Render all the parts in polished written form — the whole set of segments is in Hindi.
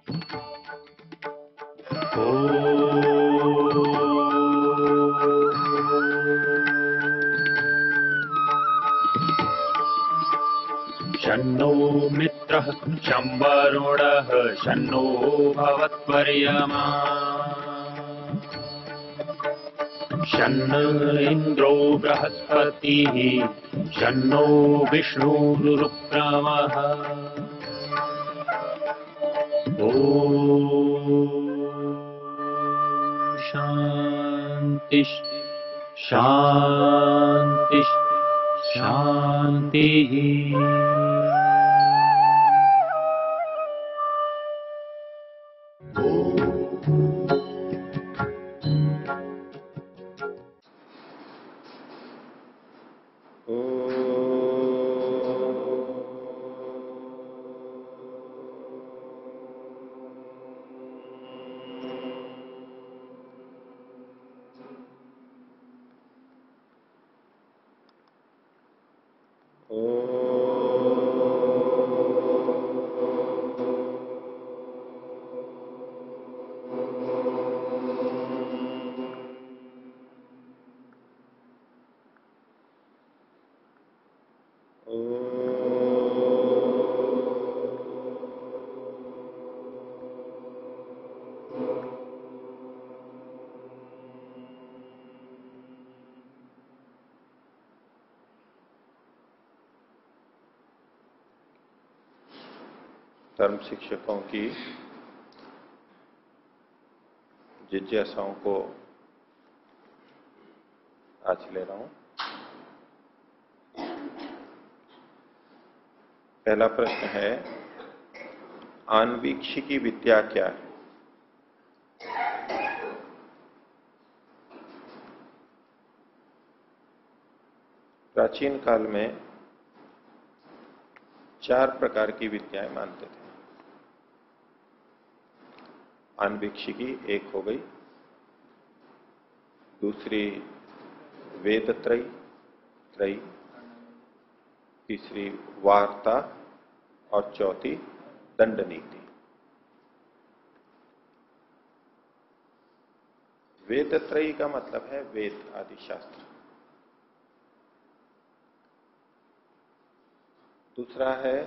शन्नो मित्रः शं वरुणः शन्नो भवत्वर्यमा शन्न इन्द्रो बृहस्पतिः शन्नो विष्णुरुक्रमः ॐ शान्ति शान्ति शान्तिः। धर्म शिक्षकों की जिज्ञासाओं को आज ले रहा हूं। पहला प्रश्न है, आन्वीक्षिकी विद्या क्या है? प्राचीन काल में 4 प्रकार की विद्याएं मानते थे। आन्वीक्षिकी एक हो गई, दूसरी वेद त्रयी, तीसरी वार्ता और चौथी दंड नीति। वेद त्रयी का मतलब है वेद आदि शास्त्र। दूसरा है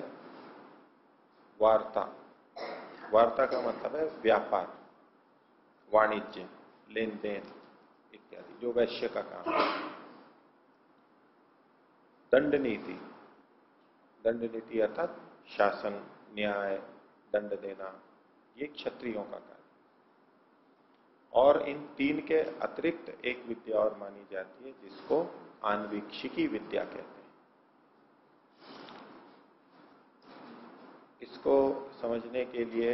वार्ता। वार्ता का मतलब है व्यापार, वाणिज्य, लेन देन इत्यादि, जो वैश्य का काम है। दंड नीति, दंड नीति अर्थात शासन, न्याय, दंड देना, ये क्षत्रियों का कार्य। और इन 3 के अतिरिक्त एक विद्या और मानी जाती है जिसको आन्वीक्षिकी विद्या कहते हैं। इसको समझने के लिए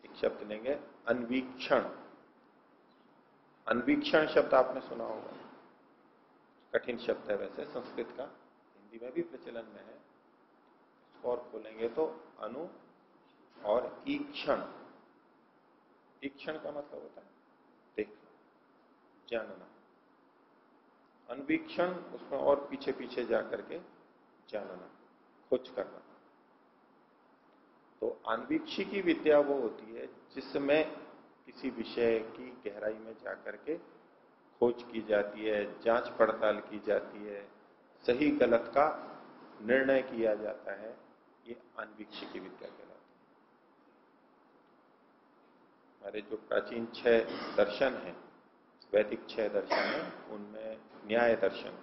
एक शब्द लेंगे, अन्वीक्षण। अन्वीक्षण शब्द आपने सुना होगा, कठिन शब्द है वैसे संस्कृत का, हिंदी में भी प्रचलन में है। इसको और खोलेंगे तो अनु और ईक्षण। ईक्षण का मतलब होता है देखना, जानना। अन्वीक्षण उसमें और पीछे पीछे जाकर के जानना, खोज करना। तो आन्वीक्षिकी विद्या वो होती है जिसमें किसी विषय की गहराई में जाकर के खोज की जाती है, जांच पड़ताल की जाती है, सही गलत का निर्णय किया जाता है। ये आन्वीक्षिकी विद्या कहलाती है। हमारे जो प्राचीन 6 दर्शन हैं, वैदिक 6 दर्शन हैं, उनमें न्याय दर्शन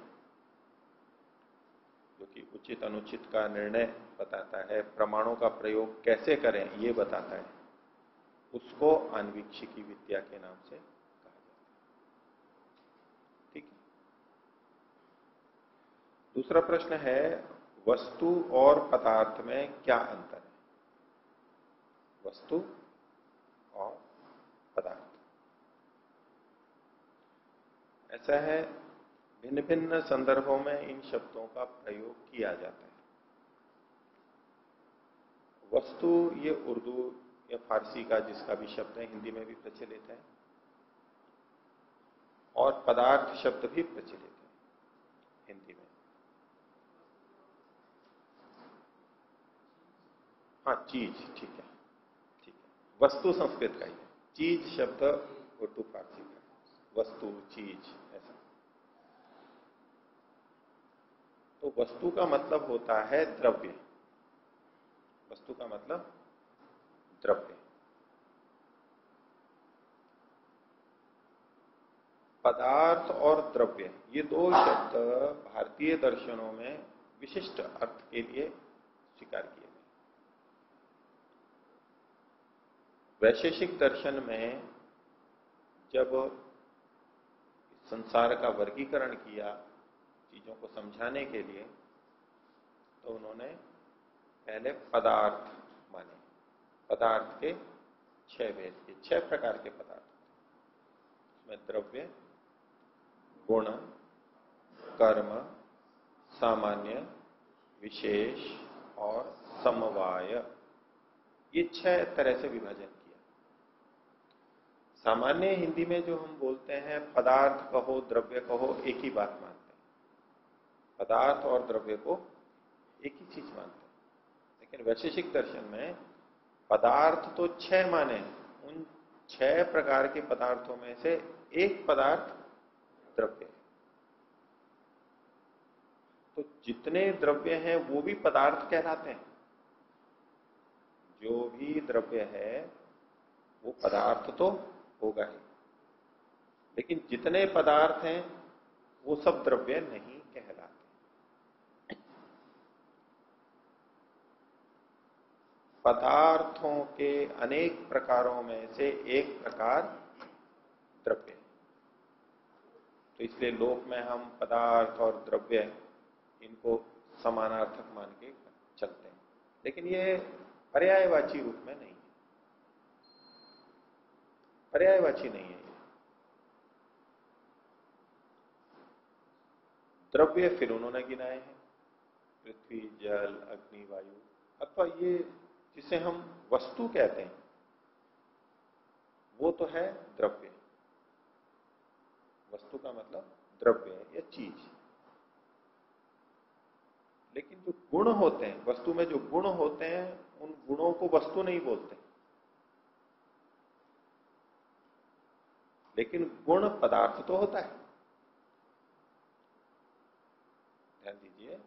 जो कि उचित अनुचित का निर्णय बताता है, प्रमाणों का प्रयोग कैसे करें ये बताता है, उसको आन्वीक्षिकी विद्या के नाम से कहा जाता है। ठीक है। दूसरा प्रश्न है, वस्तु और पदार्थ में क्या अंतर है? वस्तु और पदार्थ, ऐसा है, भिन्न भिन्न संदर्भों में इन शब्दों का प्रयोग किया जाता है। वस्तु ये उर्दू या फारसी का जिसका भी शब्द है, हिंदी में भी प्रचलित है, और पदार्थ शब्द भी प्रचलित है हिंदी में। हाँ, चीज, ठीक है, वस्तु संस्कृत का ही है, चीज शब्द उर्दू फारसी का है। वस्तु, चीज, ऐसा। तो वस्तु का मतलब होता है द्रव्य। वस्तु का मतलब द्रव्य। पदार्थ और द्रव्य, ये दो शब्द भारतीय दर्शनों में विशिष्ट अर्थ के लिए स्वीकार किए गए। वैशेषिक दर्शन में जब संसार का वर्गीकरण किया चीजों को समझाने के लिए, तो उन्होंने पहले पदार्थ माने। पदार्थ के 6 भेद के 6 प्रकार के पदार्थ, उसमें द्रव्य, गुण, कर्म, सामान्य, विशेष और समवाय, ये 6 तरह से विभाजन किया। सामान्य हिंदी में जो हम बोलते हैं पदार्थ कहो, द्रव्य कहो, एक ही बात मानते हैं। पदार्थ और द्रव्य को एक ही चीज मानते हैं। लेकिन वैशेषिक दर्शन में पदार्थ तो 6 माने, उन 6 प्रकार के पदार्थों में से एक पदार्थ द्रव्य है। तो जितने द्रव्य हैं वो भी पदार्थ कहलाते हैं। जो भी द्रव्य है वो पदार्थ तो होगा ही, लेकिन जितने पदार्थ हैं वो सब द्रव्य नहीं कहलाते। पदार्थों के अनेक प्रकारों में से एक प्रकार द्रव्य है। तो इसलिए लोक में हम पदार्थ और द्रव्य इनको समानार्थक मान के चलते हैं, लेकिन ये पर्यायवाची रूप में नहीं है। पर्यायवाची नहीं है ये। द्रव्य फिर उन्होंने गिनाए हैं, पृथ्वी, जल, अग्नि, वायु, अथवा ये जिसे हम वस्तु कहते हैं वो तो है द्रव्य। वस्तु का मतलब द्रव्य या चीज। लेकिन जो गुण होते हैं, वस्तु में जो गुण होते हैं, उन गुणों को वस्तु नहीं बोलते। लेकिन गुण पदार्थ तो होता है। ध्यान दीजिए,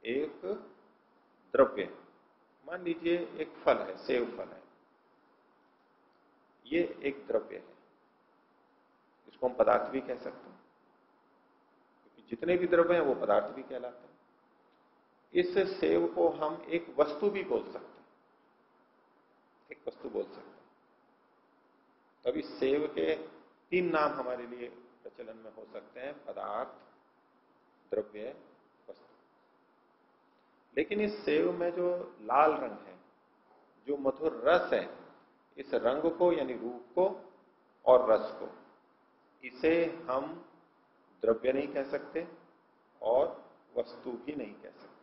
एक द्रव्य, मान लीजिए एक फल है, सेब फल है, ये एक द्रव्य है। इसको हम पदार्थ भी कह सकते हैं, क्योंकि जितने भी द्रव्य हैं वो पदार्थ भी कहलाते हैं। इस सेब को हम एक वस्तु भी बोल सकते हैं, एक वस्तु बोल सकते हैं। तब इस सेब के 3 नाम हमारे लिए प्रचलन में हो सकते हैं, पदार्थ, द्रव्य, वस्तु। लेकिन इस सेब में जो लाल रंग है, जो मधुर रस है, इस रंग को यानी रूप को और रस को, इसे हम द्रव्य नहीं कह सकते और वस्तु भी नहीं कह सकते।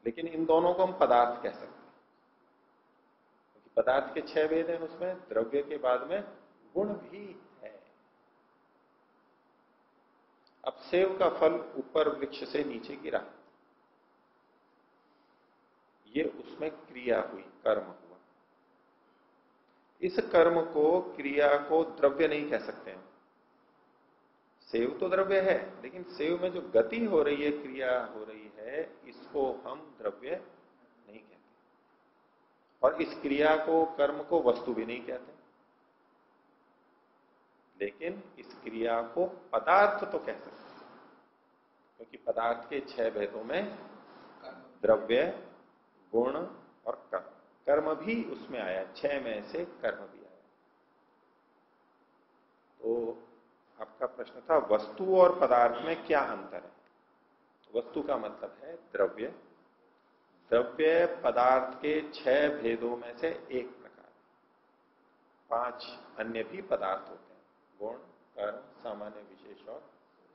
लेकिन इन दोनों को हम पदार्थ कह सकते हैं, क्योंकि पदार्थ के 6 भेद हैं, उसमें द्रव्य के बाद में गुण भी है। अब सेब का फल ऊपर वृक्ष से नीचे गिरा, ये उसमें क्रिया हुई, कर्म हुआ। इस कर्म को, क्रिया को द्रव्य नहीं कह सकते हैं। सेव तो द्रव्य है, लेकिन सेव में जो गति हो रही है, क्रिया हो रही है, इसको हम द्रव्य नहीं कहते। और इस क्रिया को, कर्म को वस्तु भी नहीं कहते। लेकिन इस क्रिया को पदार्थ तो कह सकते हैं, क्योंकि पदार्थ के 6 भेदों में द्रव्य, गुण और कर्म, कर्म भी उसमें आया, 6 में से कर्म भी आया। तो आपका प्रश्न था वस्तु और पदार्थ में क्या अंतर है। वस्तु का मतलब है द्रव्य। द्रव्य पदार्थ के 6 भेदों में से एक प्रकार। 5 अन्य भी पदार्थ होते हैं, गुण, कर्म, सामान्य, विशेष और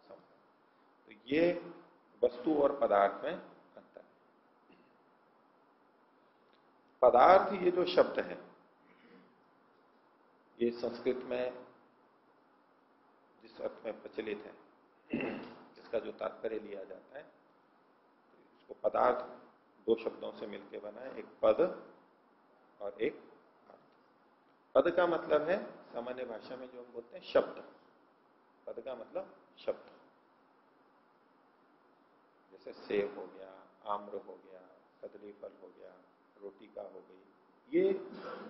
समवाय। तो ये वस्तु और पदार्थ में अंतर है। पदार्थ, ये जो शब्द है, ये संस्कृत में जिस अर्थ में प्रचलित है, इसका जो तात्पर्य लिया जाता है, तो इसको पदार्थ 2 शब्दों से मिलकर बना है, एक पद और एक पद का मतलब है सामान्य भाषा में जो हम बोलते हैं शब्द। पद का मतलब शब्द। जैसे सेब हो गया, आम्र हो गया, कदली फल हो गया, रोटी का हो गई, ये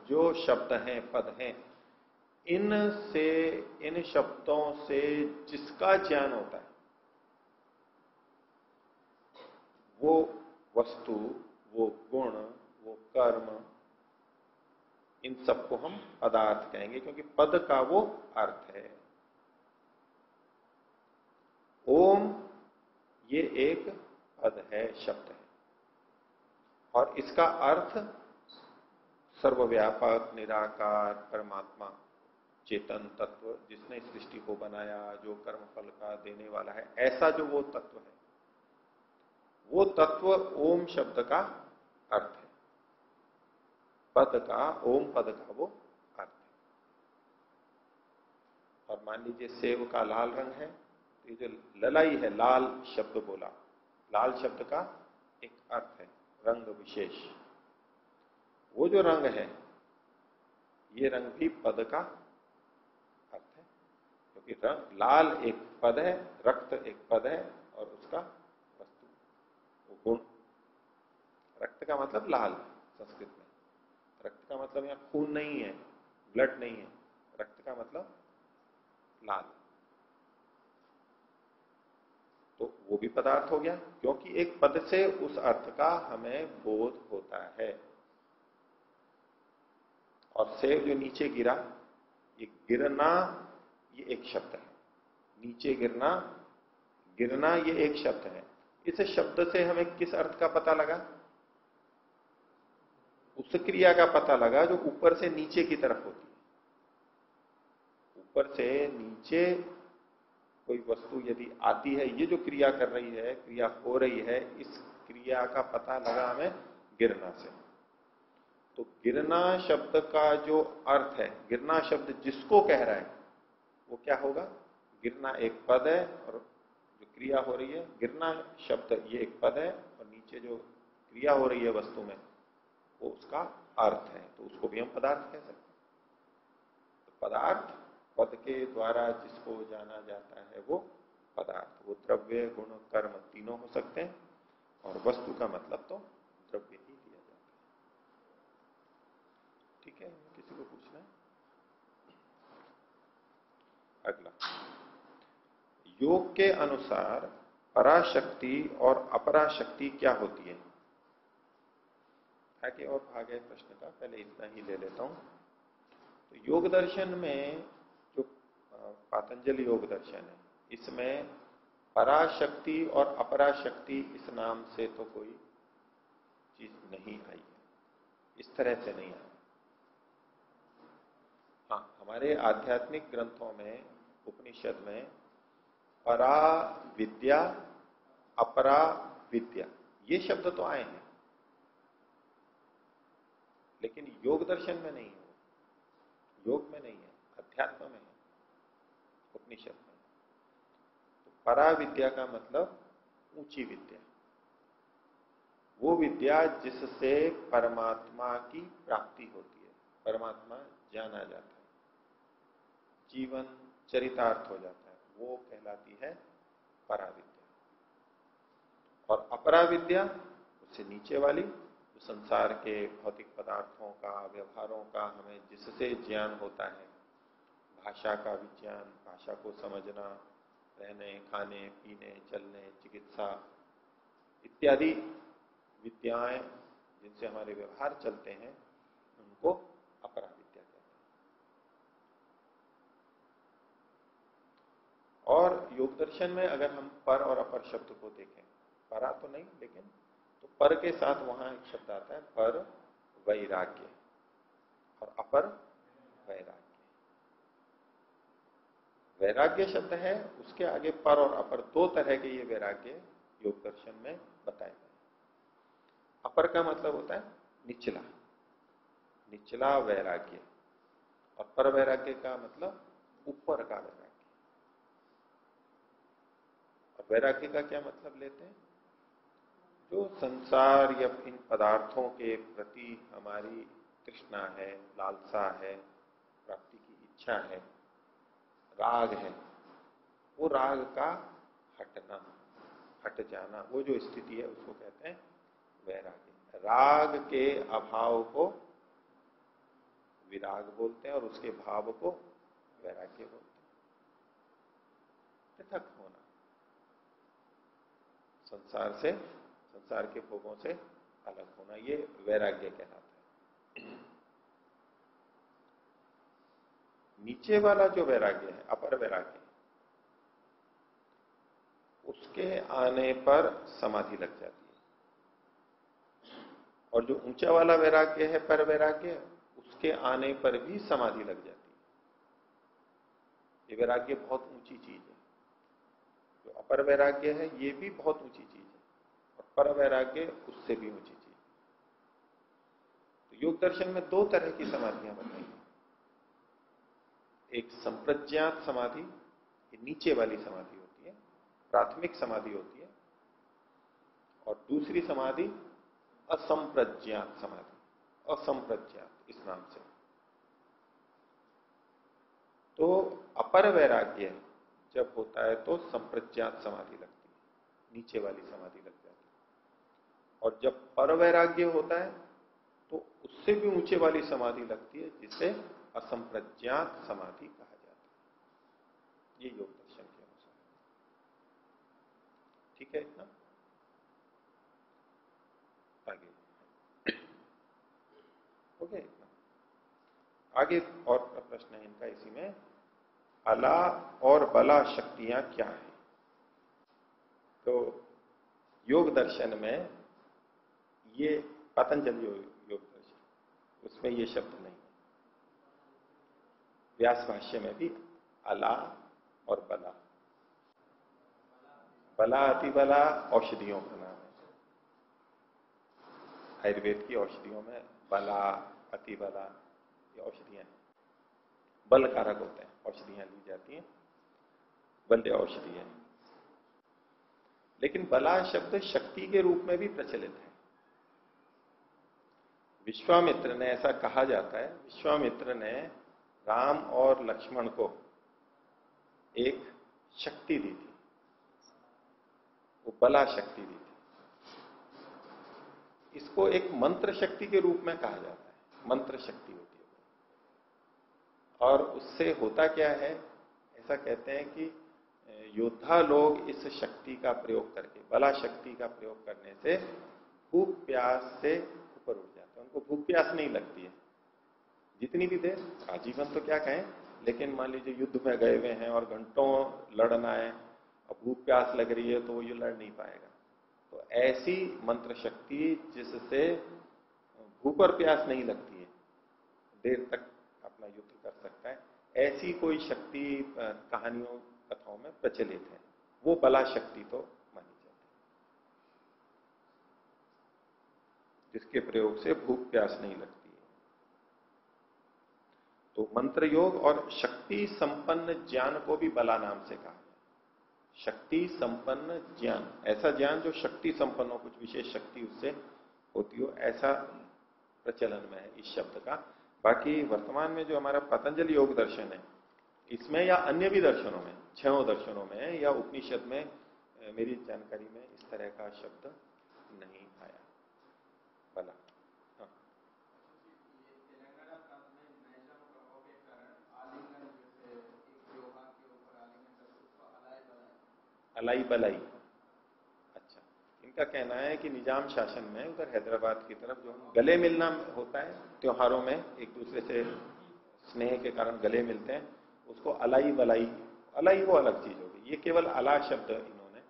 जो शब्द हैं, पद हैं, इनसे, इन शब्दों से जिसका ज्ञान होता है वो वस्तु, वो गुण, वो कर्म, इन सबको हम पदार्थ कहेंगे, क्योंकि पद का वो अर्थ है। ओम ये एक पद है, शब्द है, और इसका अर्थ सर्वव्यापक, निराकार, परमात्मा, चेतन तत्व, जिसने सृष्टि को बनाया, जो कर्म फल का देने वाला है, ऐसा जो वो तत्व है, वो तत्व ओम शब्द का अर्थ है। पद का, ओम पद का वो अर्थ है। और मान लीजिए सेब का लाल रंग है, तो ये जो ललाई है, लाल शब्द बोला, लाल शब्द का एक अर्थ है, रंग विशेष। वो जो रंग है, ये रंग भी पद का अर्थ है, क्योंकि रंग लाल एक पद है, रक्त एक पद है, और उसका वस्तु वो गुण। रक्त का मतलब लाल संस्कृत में। रक्त का मतलब यहां खून नहीं है, ब्लड नहीं है, रक्त का मतलब लाल। तो वो भी पदार्थ हो गया, क्योंकि एक पद से उस अर्थ का हमें बोध होता है। और सेब जो नीचे गिरा, ये गिरना, ये एक शब्द है। नीचे गिरना, गिरना, ये एक शब्द है। इस शब्द से हमें किस अर्थ का पता लगा? उस क्रिया का पता लगा जो ऊपर से नीचे की तरफ होती है। ऊपर से नीचे कोई वस्तु यदि आती है, ये जो क्रिया कर रही है, क्रिया हो रही है, इस क्रिया का पता लगा हमें गिरना से। तो गिरना शब्द का जो अर्थ है, गिरना शब्द जिसको कह रहा है वो क्या होगा? गिरना एक पद है, और जो क्रिया हो रही है, गिरना शब्द ये एक पद है, और नीचे जो क्रिया हो रही है वस्तु में, वो उसका अर्थ है। तो उसको भी हम पदार्थ कह सकते हैं। तो पदार्थ, पद के द्वारा जिसको जाना जाता है वो पदार्थ। वो द्रव्य, गुण, कर्म तीनों हो सकते हैं, और वस्तु का मतलब तो द्रव्य ही लिया जाता है। ठीक है, किसी को पूछना है? अगला, योग के अनुसार पराशक्ति और अपराशक्ति क्या होती है? आगे और भाग है प्रश्न का, पहले इतना ही ले लेता हूं। तो योग दर्शन में जो पातंजलि योग दर्शन है, इसमें पराशक्ति और अपराशक्ति इस नाम से तो कोई चीज नहीं आई है, इस तरह से नहीं आई। हाँ, हमारे आध्यात्मिक ग्रंथों में, उपनिषद में परा विद्या, अपरा विद्या, ये शब्द तो आए हैं, लेकिन योग दर्शन में नहीं है। योग में नहीं है, अध्यात्म में है, उपनिषद में। तो परा विद्या का मतलब ऊंची विद्या, वो विद्या जिससे परमात्मा की प्राप्ति होती है, परमात्मा जाना जाता है, जीवन चरितार्थ हो जाता है, वो कहलाती है पराविद्या। और अपराविद्या उससे नीचे वाली, जो संसार के भौतिक पदार्थों का, व्यवहारों का हमें जिससे ज्ञान होता है, भाषा का विज्ञान, भाषा को समझना, रहने, खाने, पीने, चलने, चिकित्सा इत्यादि विद्याएं जिनसे हमारे व्यवहार चलते हैं, उनको अपराविद्या कहते हैं। और योग दर्शन में अगर हम पर और अपर शब्द को देखें, परा तो नहीं, लेकिन तो पर के साथ वहां एक शब्द आता है पर वैराग्य, और अपर वैराग्य। वैराग्य शब्द है, उसके आगे पर और अपर दो तरह के ये वैराग्य योग दर्शन में बताए गए। अपर का मतलब होता है निचला, निचला वैराग्य, और पर वैराग्य का मतलब ऊपर का वैराग्य। और वैराग्य का क्या मतलब लेते हैं? जो संसार या इन पदार्थों के प्रति हमारी तृष्णा है, लालसा है, प्राप्ति की इच्छा है, राग है, वो राग का हटना, हट जाना, वो जो स्थिति है उसको कहते हैं वैराग्य। राग के अभाव को विराग बोलते हैं और उसके भाव को वैराग्य बोलते हैं। पृथक होना, संसार से, संसार के भोगों से अलग होना, ये वैराग्य कहलाता है। नीचे वाला जो वैराग्य है, अपर वैराग्य, उसके आने पर समाधि लग जाती है। और जो ऊंचा वाला वैराग्य है, पर वैराग्य, उसके आने पर भी समाधि लग जाती है। ये वैराग्य बहुत ऊंची चीज है। जो अपर वैराग्य है ये भी बहुत ऊंची चीज है, और पर वैराग्य उससे भी ऊंची चीज। तो योग दर्शन में दो तरह की समाधियां बताई हैं। एक संप्रज्ञात समाधि, ये नीचे वाली समाधि होती है, प्राथमिक समाधि होती है, और दूसरी समाधि असंप्रज्ञात समाधि, असंप्रज्ञात इस नाम से। तो अपर वैराग्य जब होता है तो संप्रज्ञात समाधि लगती है, नीचे वाली समाधि लग जाती है। और जब पर वैराग्य होता है तो उससे भी ऊंचे वाली समाधि लगती है, जिसे असंप्रज्ञात समाधि कहा जाता है। ये योग दर्शन के अनुसार। ठीक है, इतना आगे हो गया। इतना आगे और प्रश्न है इनका इसी में, अला और बला शक्तियां क्या है? तो योग दर्शन में ये पतंजलि योग दर्शन, उसमें ये शब्द नहीं है। व्यास भाष्य में भी अला और बला, बला अतिबला औषधियों का नाम है। आयुर्वेद की औषधियों में बला अतिबला ये औषधियां हैं, बल कारक होते हैं, औषधियां ली जाती हैं, बल्य औषधियां। लेकिन बला शब्द शक्ति के रूप में भी प्रचलित है। विश्वामित्र ने, ऐसा कहा जाता है, विश्वामित्र ने राम और लक्ष्मण को एक शक्ति दी थी, वो बला शक्ति दी थी। इसको एक मंत्र शक्ति के रूप में कहा जाता है, मंत्र शक्ति होती है। और उससे होता क्या है, ऐसा कहते हैं कि योद्धा लोग इस शक्ति का प्रयोग करके, बला शक्ति का प्रयोग करने से भूख प्यास से ऊपर उठ जाते हैं। उनको भूख प्यास नहीं लगती है जितनी भी देर, आजीवन तो क्या कहें, लेकिन मान लीजिए युद्ध में गए हुए हैं और घंटों लड़ना है, अब भूख प्यास लग रही है तो वो ये लड़ नहीं पाएगा। तो ऐसी मंत्र शक्ति जिससे भूख और प्यास नहीं लगती है, देर तक अपना युद्ध कर सकता है, ऐसी कोई शक्ति कहानियों कथाओं में प्रचलित है, वो बला शक्ति तो मानी जाती है, जिसके प्रयोग से भूख प्यास नहीं लगती है। तो मंत्र योग और शक्ति संपन्न ज्ञान को भी बला नाम से कहा है। शक्ति संपन्न ज्ञान, ऐसा ज्ञान जो शक्ति संपन्न हो, कुछ विशेष शक्ति उससे होती हो, ऐसा प्रचलन में है इस शब्द का। बाकी वर्तमान में जो हमारा पतंजलि योग दर्शन है, इसमें या अन्य भी दर्शनों में, 6 दर्शनों में या उपनिषद में, मेरी जानकारी में इस तरह का शब्द नहीं आया बला। हाँ। अलाई बलाई, अच्छा, इनका कहना है कि निजाम शासन में उधर हैदराबाद की तरफ जो गले मिलना होता है त्योहारों में, एक दूसरे से स्नेह के कारण गले मिलते हैं, उसको अलाई बलाई, अलाई वो अलग चीज होगी, ये केवल अला शब्द इन्होंने